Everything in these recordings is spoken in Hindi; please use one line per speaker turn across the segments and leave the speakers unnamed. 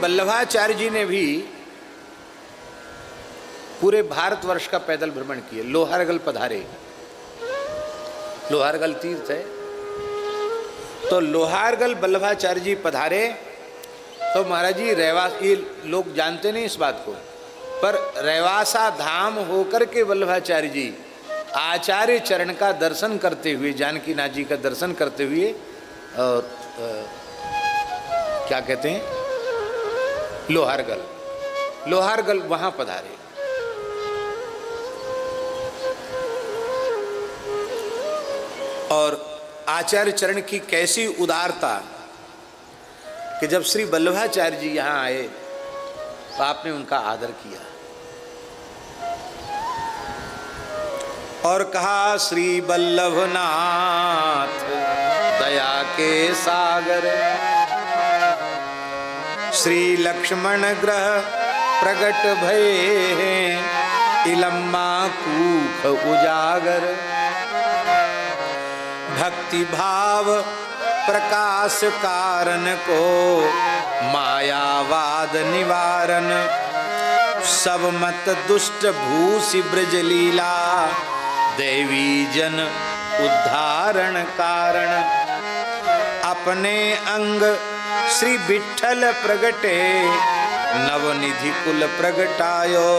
वल्लभाचार्य जी ने भी पूरे भारतवर्ष का पैदल भ्रमण किया। लोहारगल पधारे, लोहारगल तीर्थ है, तो लोहारगल वल्लभाचार्य जी पधारे तो महाराज जी ये लोग जानते नहीं इस बात को, पर रेवासा धाम होकर के वल्लभाचार्य जी आचार्य चरण का दर्शन करते हुए, जानकी नाथ जी का दर्शन करते हुए, और क्या कहते हैं, लोहारगल, लोहारगल वहां पधारे। और आचार्य चरण की कैसी उदारता कि जब श्री वल्लभाचार्य जी यहाँ आए तो आपने उनका आदर किया और कहा, श्री वल्लभनाथ दया के सागर, श्री लक्ष्मण ग्रह प्रगट भये, इलम्मा कूख उजागर, भक्ति भाव प्रकाश कारण को, मायावाद निवारण, सब मत दुष्ट भूषि ब्रज लीला, देवी जन उद्धारण कारण, अपने अंग श्री विठ्ठल प्रगटे, नवनिधि कुल प्रगटायो,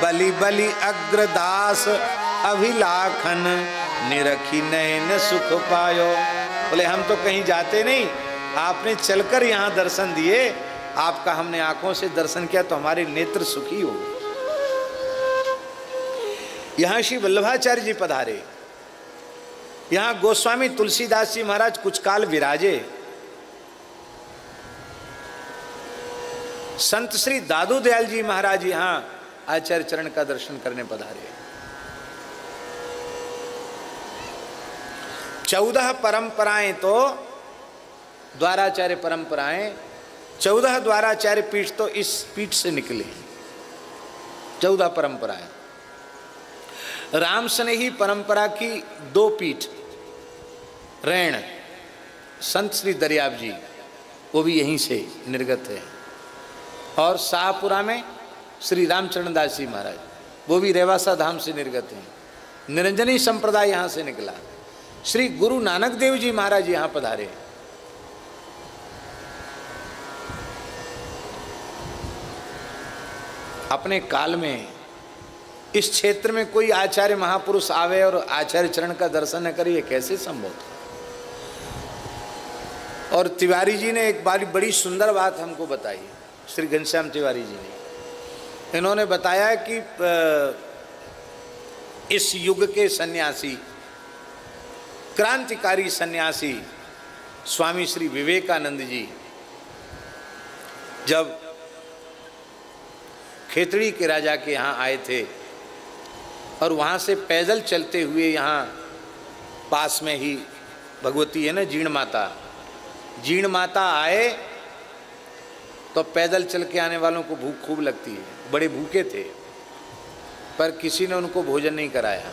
बलि बलि अग्रदास अभिलाखन, निरखी नयन सुख पायो। बोले हम तो कहीं जाते नहीं, आपने चलकर यहाँ दर्शन दिए, आपका हमने आंखों से दर्शन किया तो हमारे नेत्र सुखी हो। यहाँ श्री वल्लभाचार्य जी पधारे, यहाँ गोस्वामी तुलसीदास जी महाराज कुछ काल विराजे, संत श्री दादू दयाल जी महाराज यहाँ आचार्य चरण का दर्शन करने पधारे। 14 परंपराएं तो द्वाराचार्य परंपराएं, 14 द्वाराचार्य पीठ तो इस पीठ से निकले, 14 परंपराएं। राम स्नेही परंपरा की 2 पीठ, रैण संत श्री दरियाब जी, वो भी यहीं से निर्गत है, और शाहपुरा में श्री रामचरण दास जी महाराज, वो भी रेवासा धाम से निर्गत हैं। निरंजनी संप्रदाय यहाँ से निकला। श्री गुरु नानक देव जी महाराज यहाँ पधारे। अपने काल में इस क्षेत्र में कोई आचार्य महापुरुष आवे और आचार्य चरण का दर्शन न करे, ये कैसे संभव था। और तिवारी जी ने एक बारी बड़ी सुंदर बात हमको बताई, श्री घनश्याम तिवारी जी ने, इन्होंने बताया कि इस युग के सन्यासी, क्रांतिकारी सन्यासी स्वामी श्री विवेकानंद जी जब खेतड़ी के राजा के यहाँ आए थे और वहाँ से पैदल चलते हुए यहाँ पास में ही भगवती है ना जीण माता, जीण माता आए तो पैदल चल के आने वालों को भूख खूब लगती है, बड़े भूखे थे, पर किसी ने उनको भोजन नहीं कराया।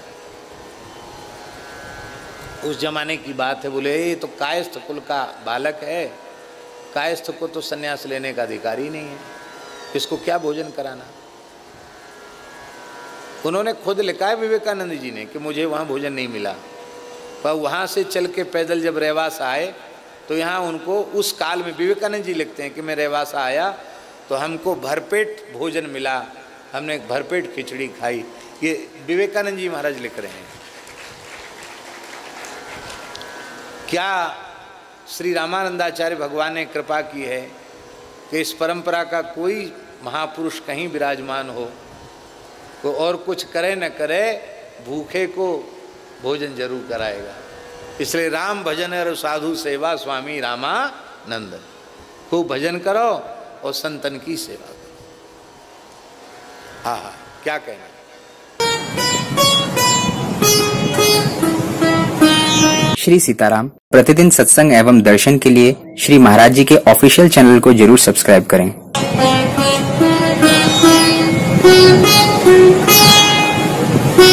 उस जमाने की बात है, बोले ये तो कायस्थ कुल का बालक है, कायस्थ को तो सन्यास लेने का अधिकार ही नहीं है, इसको क्या भोजन कराना। उन्होंने खुद लिखा है विवेकानंद जी ने कि मुझे वहाँ भोजन नहीं मिला, पर वहाँ से चल के पैदल जब रेवास आए तो यहाँ उनको उस काल में, विवेकानंद जी लिखते हैं कि मैं रेवासा आया तो हमको भरपेट भोजन मिला, हमने भरपेट खिचड़ी खाई। ये विवेकानंद जी महाराज लिख रहे हैं। क्या श्री रामानंदाचार्य भगवान ने कृपा की है कि इस परंपरा का कोई महापुरुष कहीं विराजमान हो, को और कुछ करे न करे, भूखे को भोजन जरूर कराएगा। इसलिए राम भजन और साधु सेवा स्वामी रामानंद, खूब भजन करो और संतन की सेवा करो। हाँ, क्या कहना।
श्री सीताराम प्रतिदिन सत्संग एवं दर्शन के लिए श्री महाराज जी के ऑफिशियल चैनल को जरूर सब्सक्राइब करें।